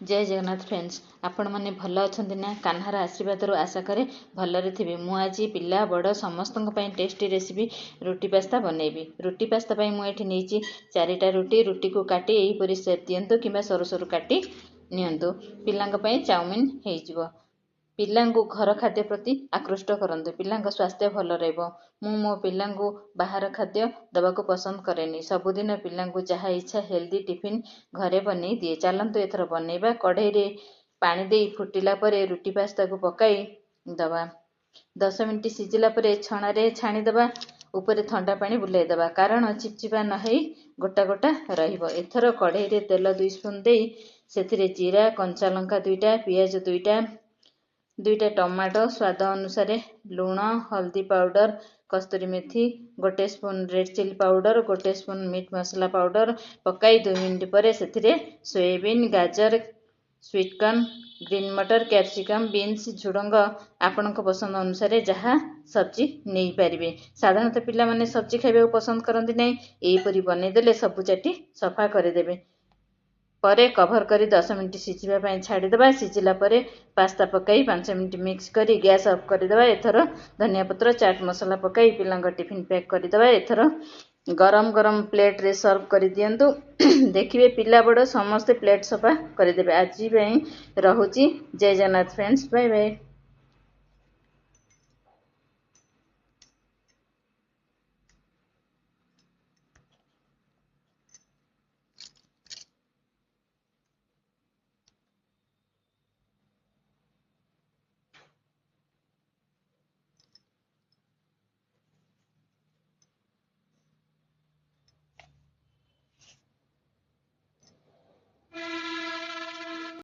जय जगन्नाथ फ्रेंड्स आपण मैंने भल अच्छा ना कान्हार आशीर्वाद आशा करे भलरे थे मु आज पिला बड़ समस्त टेस्टी रेसिपी रुटी पास्ता बनैबी। रुटी पास्ता मुझे नहीं 4टा रुटी को काटी यहीपरी सेप दिंतु कि सरू सरू काटी नियंतु पिला चाउमिन हो पिला घर खाद्य प्रति आकृष्ट करंतु पिला स्वास्थ्य भल मो पिला बाहर खाद्य दवाक पसंद करेनी सबुदिन पिला जहाँ इच्छा हेल्दी टिफिन घरे बन दिए। चलतु एथर बनैबा कढ़ई रे पानी दे फुटिला परे रुटी पास्ता को पकाई दबा 10 मिनिट सिझिला परे छणारे छाणीदबा उपरे ठंडा पानी बुलाईदबा कारण चिपचिपा नहई गोटा गोटा रहिबो। एथर कढ़ई रे तेल 2 स्पून दे सेथिरे जीरा कंचा लंका 2टा पियाज 2टा टमाटो स्वाद अनुसार लुण हल्दी पाउडर कस्तूरी मेथी 1 spoon red chilli powder 1 spoon meat masala powder पकाई 2 मिनिट पर से सोयाबीन गाजर स्वीटकॉर्न ग्रीन मटर कैप्सिकम बीन्स झुडंग आपण पसंद अनुसार जहाँ सब्जी नहीं पारे। साधारणतः पिला माने सब्जी खाइबा पसंद करती ना यहीपरी बनईदेले सबू चाटी सफा करदेवे परे कभर करी 10 मिनिट सिझिबा छाड़ीदबा। सिझिला परे पास्ता पकाई 5 मिनिट मिक्स करी गैस ऑफ करदेबा। एथर धनिया पत्र चाट मसला पकाई पिला टिफिन पैक करदेबा। एथर गरम गरम प्लेट रे सर्व कर दियंतु देखिए पिला बड़ समस्ते प्लेट सफा करदेबे। आज रोची जय जगन्नाथ फ्रेंड्स बाय बाय।